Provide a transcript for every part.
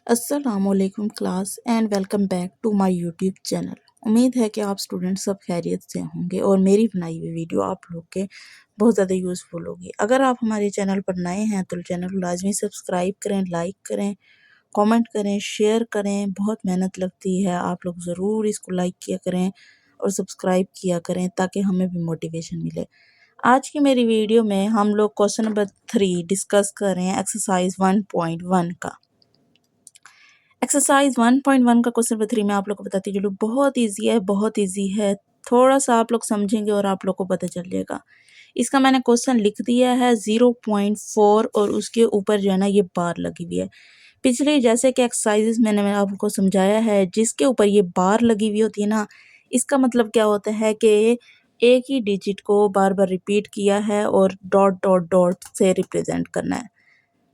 अस्सलामुअलैकुम class and welcome back to my YouTube channel. उम्मीद है कि आप स्टूडेंट सब खैरियत से होंगे और मेरी बनाई हुई वीडियो आप लोग के बहुत ज़्यादा यूज़फुल होगी। अगर आप हमारे चैनल पर नए हैं तो चैनल को लाजमी सब्सक्राइब करें, लाइक करें, कमेंट करें, शेयर करें। बहुत मेहनत लगती है, आप लोग ज़रूर इसको लाइक किया करें और सब्सक्राइब किया करें ताकि हमें भी मोटिवेशन मिले। आज की मेरी वीडियो में हम लोग क्वेश्चन नंबर 3 डिस्कस कर रहे हैं एक्सरसाइज 1.1 का। एक्सरसाइज 1.1 का क्वेश्चन नंबर 3 में आप लोग को बताती चलूँ, बहुत इजी है, बहुत इजी है। थोड़ा सा आप लोग समझेंगे और आप लोग को पता चल जाएगा। इसका मैंने क्वेश्चन लिख दिया है 0.4 और उसके ऊपर जो है ना ये बार लगी हुई है। पिछले जैसे कि एक्सरसाइजेस मैं आपको समझाया है, जिसके ऊपर ये बार लगी हुई होती है ना, इसका मतलब क्या होता है कि एक ही डिजिट को बार बार रिपीट किया है और डॉट डॉट डॉट से रिप्रेजेंट करना है।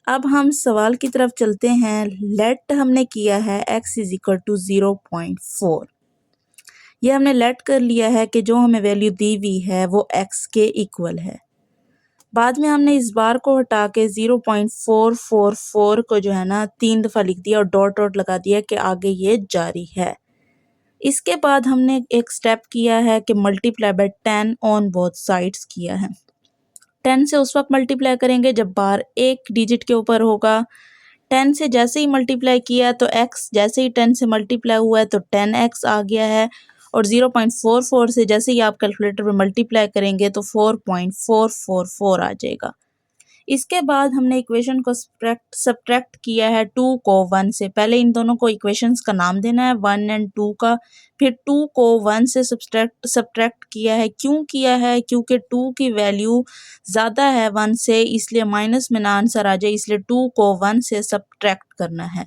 अब हम सवाल की तरफ चलते हैं। लेट हमने किया है x इज इक्वल टू 0.4। ये हमने लेट कर लिया है कि जो हमें वैल्यू दी हुई है वो x के इक्वल है। बाद में हमने इस बार को हटा के 0.444 को जो है ना 3 दफ़ा लिख दिया और डॉट डॉट लगा दिया कि आगे ये जारी है। इसके बाद हमने एक स्टेप किया है कि multiply by 10 on both sides किया है। 10 से उस वक्त मल्टीप्लाई करेंगे जब बार एक डिजिट के ऊपर होगा। 10 से जैसे ही मल्टीप्लाई किया तो x जैसे ही 10 से मल्टीप्लाई हुआ है तो 10x आ गया है, और 0.44 से जैसे ही आप कैलकुलेटर पे मल्टीप्लाई करेंगे तो 4.444 आ जाएगा। इसके बाद हमने इक्वेशन को सब्ट्रैक्ट किया है 2 को 1 से। पहले इन दोनों को इक्वेशंस का नाम देना है 1 एंड 2 का, फिर 2 को 1 से सब्ट्रैक्ट किया है। क्यों किया है? क्योंकि 2 की वैल्यू ज़्यादा है 1 से, इसलिए माइनस में ना आंसर आ जाए, इसलिए 2 को 1 से सब्ट्रैक्ट करना है।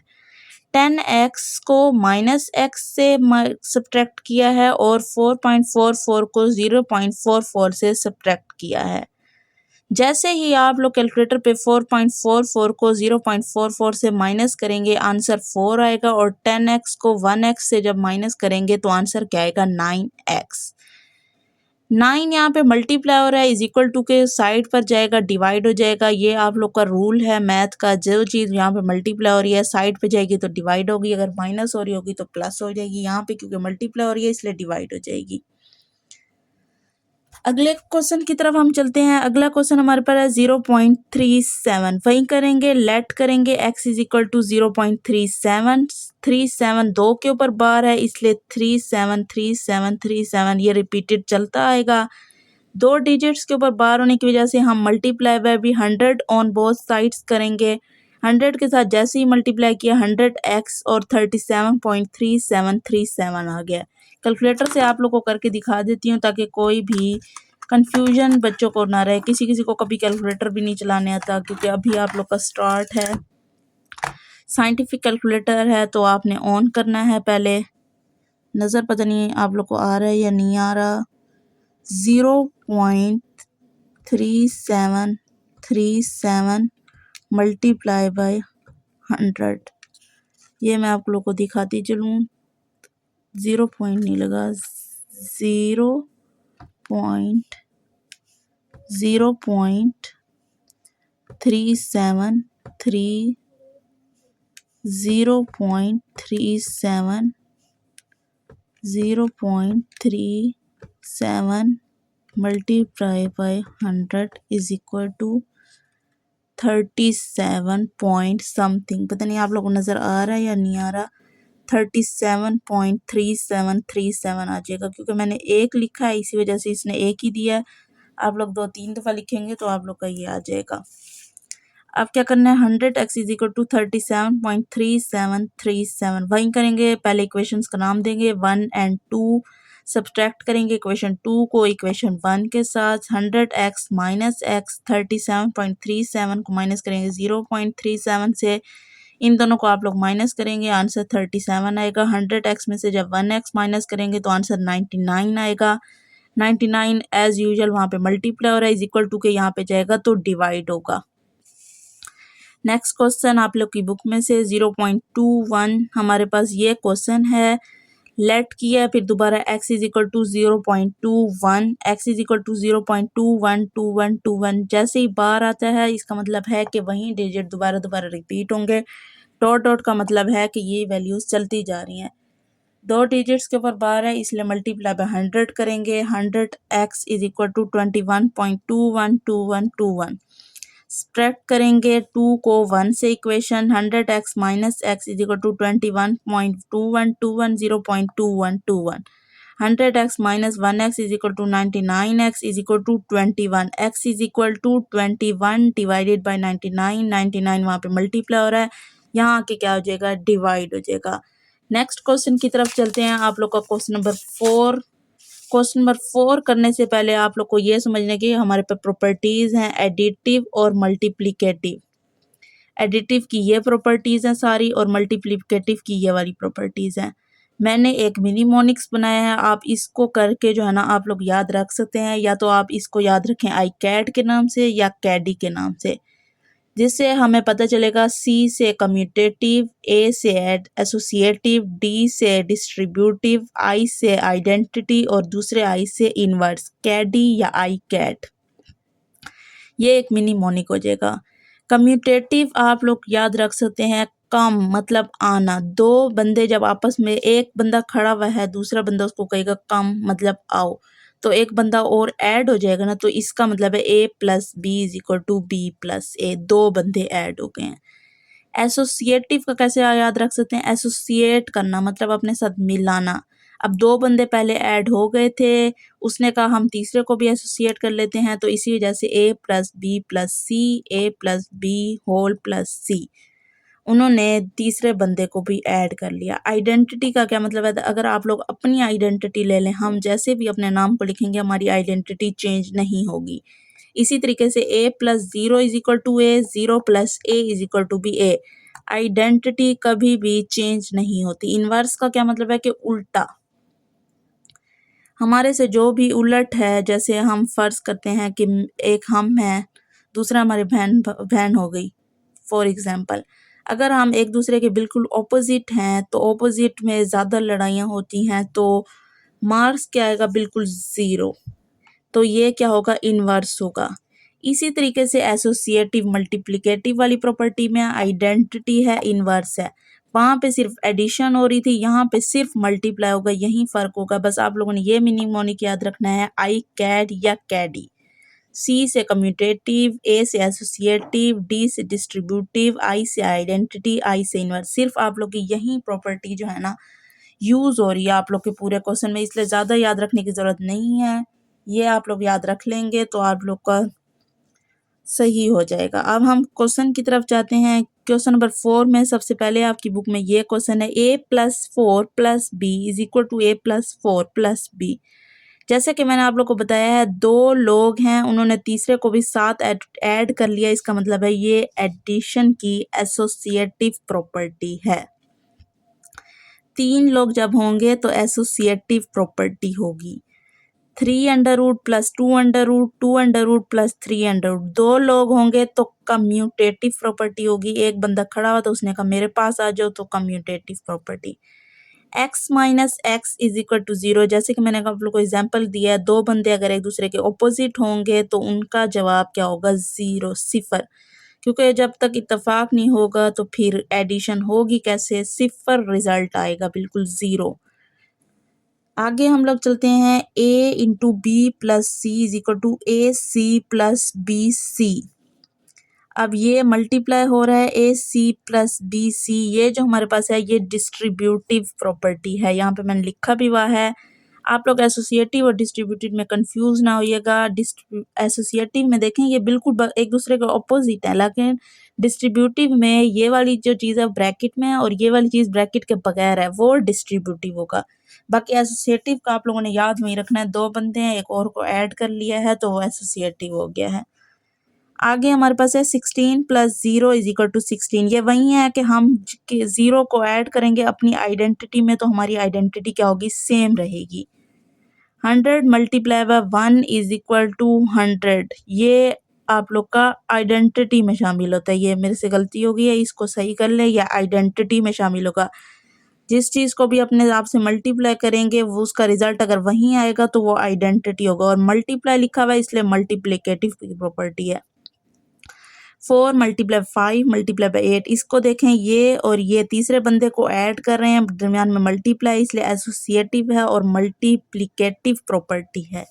10x को माइनस x से सब्ट्रैक्ट किया है और 4.44 को 0.44 से सब्ट्रैक्ट किया है। जैसे ही आप लोग कैलकुलेटर पे 4.44 को 0.44 से माइनस करेंगे आंसर 4 आएगा, और 10x को 1x से जब माइनस करेंगे तो आंसर क्या आएगा? 9x। 9 यहाँ पे मल्टीप्लाई हो रहा है, इज इक्वल टू के साइड पर जाएगा, डिवाइड हो जाएगा। ये आप लोग का रूल है मैथ का, जो चीज़ यहाँ पे मल्टीप्लाई हो रही है साइड पे जाएगी तो डिवाइड होगी, अगर माइनस हो रही होगी तो प्लस हो जाएगी। यहाँ पे क्योंकि मल्टीप्लाई हो रही है इसलिए डिवाइड हो जाएगी। अगले क्वेश्चन की तरफ हम चलते हैं। अगला क्वेश्चन हमारे पास है 0.37। वही करेंगे, लेट करेंगे x इज इक्वल टू 0.37। 37 2 के ऊपर बार है इसलिए 373737 ये रिपीटेड चलता आएगा। 2 डिजिट्स के ऊपर बार होने की वजह से हम मल्टीप्लाई बाय भी 100 ऑन बोथ साइड्स करेंगे। 100 के साथ जैसे ही मल्टीप्लाई किया 100x और 37.3737 आ गया। कैलकुलेटर से आप लोग को करके दिखा देती हूँ ताकि कोई भी कंफ्यूजन बच्चों को ना रहे। किसी किसी को कभी कैलकुलेटर भी नहीं चलाने आता, क्योंकि अभी आप लोग का स्टार्ट है। साइंटिफिक कैलकुलेटर है तो आपने ऑन करना है पहले। नज़र पता नहीं आप लोग को आ रहा है या नहीं आ रहा। 0.3737 मल्टीप्लाई बाय 100, ये मैं आप लोग को दिखाती चलूँ। 0 पॉइंट नहीं लगा, 0.37 multiply by 100 is equal to 37 point something. पता नहीं आप लोगों को नज़र आ रहा है या नहीं आ रहा। 37.3737 आ जाएगा, क्योंकि मैंने एक लिखा है इसी वजह से इसने एक ही दिया है। आप लोग 2-3 दफ़ा लिखेंगे तो आप लोग का ये आ जाएगा। अब क्या करना है, 100x इज इक्वल टू 37.3737 वही करेंगे। पहले इक्वेशंस का नाम देंगे 1 एंड 2, सब्ट्रैक्ट करेंगे इक्वेशन 2 को इक्वेशन 1 के साथ। 100x माइनस x 37.37 को माइनस करेंगे 0.37 से। इन दोनों को आप लोग माइनस करेंगे, आंसर 37 आएगा। 100x में से जब 1x माइनस करेंगे तो आंसर 99 आएगा। 99 एज यूजुअल वहाँ पे मल्टीप्लाई हो रहा है, इज इक्वल टू के यहाँ पे जाएगा तो डिवाइड होगा। नेक्स्ट क्वेश्चन आप लोग की बुक में से 0.21 हमारे पास ये क्वेश्चन है। लेट किया फिर दोबारा x is equal to 0.21, x is equal to 0.212121। जैसे ही बार आता है इसका मतलब है कि वही डिजिट दोबारा रिपीट होंगे। डॉट डॉट का मतलब है कि ये वैल्यूज़ चलती जा रही हैं। 2 डिजिट्स के ऊपर बार है इसलिए मल्टीप्लाई बाय 100 करेंगे। 100x is equal to 21.212121। Subtract करेंगे 2 को 1 से equation 100x minus x is equal to 21.2121 100x minus 1x is equal to 99x is equal to 21 x is equal to 21 divided by 99 99 वहाँ पे मल्टीप्लाई हो रहा है, यहाँ आके क्या हो जाएगा डिवाइड हो जाएगा। नेक्स्ट क्वेश्चन की तरफ चलते हैं। आप लोग का क्वेश्चन नंबर 4। क्वेश्चन नंबर 4 करने से पहले आप लोग को ये समझने की हमारे पे प्रॉपर्टीज हैं एडिटिव और मल्टीप्लिकेटिव। एडिटिव की ये प्रॉपर्टीज हैं सारी और मल्टीप्लिकेटिव की ये वाली प्रॉपर्टीज हैं। मैंने एक मिनीमोनिक्स बनाया है, आप इसको करके जो है ना आप लोग याद रख सकते हैं, या तो आप इसको याद रखें आई कैड के नाम से या कैडी के नाम से, जिससे हमें पता चलेगा सी से कम्यूटेटिव, ए से एसोसिएटिव, डी से डिस्ट्रीब्यूटिव, आई से आइडेंटिटी और दूसरे आई से इनवर्स, कैडी या आई कैट। ये एक मिनी मोनिक हो जाएगा। कम्यूटेटिव आप लोग याद रख सकते हैं कम मतलब आना। दो बंदे जब आपस में, एक बंदा खड़ा हुआ है दूसरा बंदा उसको कहेगा कम मतलब आओ, तो एक बंदा और ऐड हो जाएगा ना, तो इसका मतलब है A plus B is equal to B plus A, दो बंदे ऐड हो गए हैं। एसोसिएटिव का कैसे याद रख सकते हैं, एसोसिएट करना मतलब अपने साथ मिलाना। अब दो बंदे पहले ऐड हो गए थे, उसने कहा हम तीसरे को भी एसोसिएट कर लेते हैं, तो इसी वजह से A plus B plus C, A plus B whole plus सी, उन्होंने तीसरे बंदे को भी ऐड कर लिया। आइडेंटिटी का क्या मतलब है, अगर आप लोग अपनी आइडेंटिटी ले लें, हम जैसे भी अपने नाम को लिखेंगे हमारी आइडेंटिटी चेंज नहीं होगी। इसी तरीके से A plus zero is equal to A, zero plus A is equal to B A, identity कभी भी चेंज नहीं होती। इनवर्स का क्या मतलब है कि उल्टा, हमारे से जो भी उलट है, जैसे हम फर्ज करते हैं कि एक हम हैं दूसरा हमारी बहन हो गई फॉर एग्जाम्पल, अगर हम एक दूसरे के बिल्कुल ऑपोजिट हैं तो ऑपोजिट में ज़्यादा लड़ाइयाँ होती हैं, तो मार्क्स क्या आएगा बिल्कुल ज़ीरो, तो ये क्या होगा इनवर्स होगा। इसी तरीके से एसोसिएटिव मल्टीप्लिकेटिव वाली प्रॉपर्टी में आइडेंटिटी है इनवर्स है, वहाँ पे सिर्फ एडिशन हो रही थी, यहाँ पे सिर्फ मल्टीप्लाई होगा, यही फ़र्क होगा। बस आप लोगों ने ये मिनीमोनिक याद रखना है, आई कैड या कैडी। सी से कम्यूटेटिव, ए से एसोसिएटिव, डी से डिस्ट्रीब्यूटिव, आई से आइडेंटिटी, आई से इनवर्स। सिर्फ आप लोग की यही प्रॉपर्टी जो है ना यूज़ हो रही है आप लोग के पूरे क्वेश्चन में, इसलिए ज़्यादा याद रखने की ज़रूरत नहीं है। ये आप लोग याद रख लेंगे तो आप लोग का सही हो जाएगा। अब हम क्वेश्चन की तरफ जाते हैं। क्वेश्चन नंबर 4 में सबसे पहले आपकी बुक में ये क्वेश्चन है, A plus 4 plus B is equal to A plus 4 plus B. जैसे कि मैंने आप लोग को बताया है, दो लोग हैं उन्होंने तीसरे को भी साथ ऐड कर लिया, इसका मतलब है ये एडिशन की एसोसिएटिव प्रॉपर्टी है। तीन लोग जब होंगे तो एसोसिएटिव प्रॉपर्टी होगी। 3 under root plus 2 under root, 2 under root plus 3 under root. दो लोग होंगे तो कम्यूटेटिव प्रॉपर्टी होगी। एक बंदा खड़ा हुआ तो उसने कहा मेरे पास आ जाओ, तो commutative property. x minus x is equal to 0, जैसे कि मैंने आप लोग को एग्जाम्पल दिया है, दो बंदे अगर एक दूसरे के ऑपोजिट होंगे तो उनका जवाब क्या होगा, 0 सिफर, क्योंकि जब तक इत्तेफाक नहीं होगा तो फिर एडिशन होगी कैसे, सिफर रिजल्ट आएगा, बिल्कुल 0। आगे हम लोग चलते हैं, a into B plus C is equal to A C plus B C. अब ये मल्टीप्लाई हो रहा है ए सी प्लस बी सी, ये जो हमारे पास है ये डिस्ट्रीब्यूटिव प्रॉपर्टी है, यहाँ पे मैंने लिखा भी हुआ है। आप लोग एसोसिएटिव और डिस्ट्रीब्यूटिव में कंफ्यूज ना होइएगा। एसोसिएटिव में देखें ये बिल्कुल एक दूसरे के ऑपोजिट है, लेकिन डिस्ट्रीब्यूटिव में ये वाली जो चीज़ है ब्रैकेट में है और ये वाली चीज़ ब्रैकेट के बगैर है, वो डिस्ट्रीब्यूटिव होगा। बाकी एसोसिएटिव का आप लोगों ने याद नहीं रखना है, दो बंदे हैं एक और को ऐड कर लिया है तो वो एसोसिएटिव हो गया है। आगे हमारे पास है 16 प्लस 0 इज इक्वल टू 16। ये वही है कि हम 0 को ऐड करेंगे अपनी आइडेंटिटी में तो हमारी आइडेंटिटी क्या होगी, सेम रहेगी। 100 multiply by 1 is equal to 100, ये आप लोग का आइडेंटिटी में शामिल होता है। ये मेरे से गलती हो गई है, इसको सही कर ले, या आइडेंटिटी में शामिल होगा। जिस चीज़ को भी अपने आप से मल्टीप्लाई करेंगे वो उसका रिजल्ट अगर वहीं आएगा तो वो आइडेंटिटी होगा, और मल्टीप्लाई लिखा हुआ है इसलिए मल्टीप्लिकेटिव की प्रॉपर्टी है। 4 मल्टीप्लाई 5 मल्टीप्लाई बाई 8, इसको देखें ये और ये तीसरे बंदे को ऐड कर रहे हैं, दरमियान में मल्टीप्लाई, इसलिए एसोसिएटिव है और मल्टीप्लिकेटिव प्रॉपर्टी है।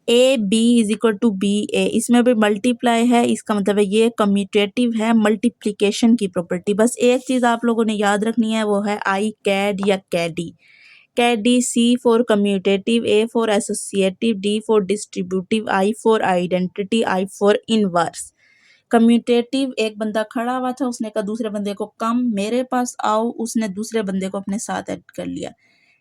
A B is equal to B A, इसमें भी मल्टीप्लाई है, इसका मतलब है ये कम्यूटेटिव है, मल्टीप्लिकेशन की प्रॉपर्टी। बस एक चीज़ आप लोगों ने याद रखनी है, वो है आई कैड या CADI. CADI, C for commutative, A for associative, D for distributive, I for identity, I for inverse. Commutative, एक बंदा खड़ा हुआ था, उसने कहा दूसरे बंदे को कम मेरे पास आओ, उसने दूसरे बंदे को अपने साथ ऐड कर लिया।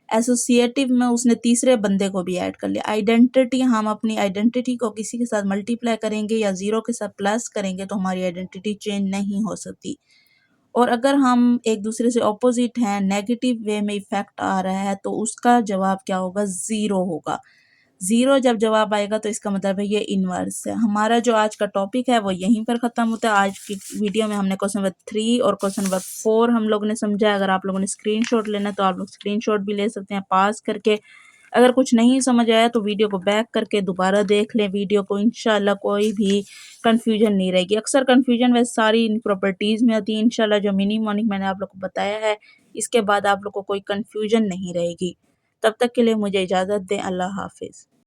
एसोसिएटिव में उसने तीसरे बंदे को भी ऐड कर लिया। आइडेंटिटी, हम अपनी आइडेंटिटी को किसी के साथ मल्टीप्लाई करेंगे या ज़ीरो के साथ प्लस करेंगे तो हमारी आइडेंटिटी चेंज नहीं हो सकती। और अगर हम एक दूसरे से ऑपोजिट हैं, नेगेटिव वे में इफेक्ट आ रहा है, तो उसका जवाब क्या होगा? ज़ीरो होगा। ज़ीरो जब जवाब आएगा तो इसका मतलब है ये इन्वर्स है। हमारा जो आज का टॉपिक है वो यहीं पर ख़त्म होता है। आज की वीडियो में हमने क्वेश्चन नंबर 3 और क्वेश्चन नंबर 4 हम लोगों ने समझा। अगर आप लोगों ने स्क्रीनशॉट लेना है तो आप लोग स्क्रीनशॉट भी ले सकते हैं पास करके। अगर कुछ नहीं समझ आया तो वीडियो को बैक करके दोबारा देख लें वीडियो को, इंशाल्लाह कोई भी कन्फ्यूजन नहीं रहेगी। अक्सर कन्फ्यूजन वैसे सारी इन प्रॉपर्टीज़ में होती है। इंशाल्लाह जो मिनी मॉर्निंग मैंने आप लोग को बताया है, इसके बाद आप लोग को कोई कन्फ्यूजन नहीं रहेगी। तब तक के लिए मुझे इजाज़त दें। अल्लाह हाफिज़।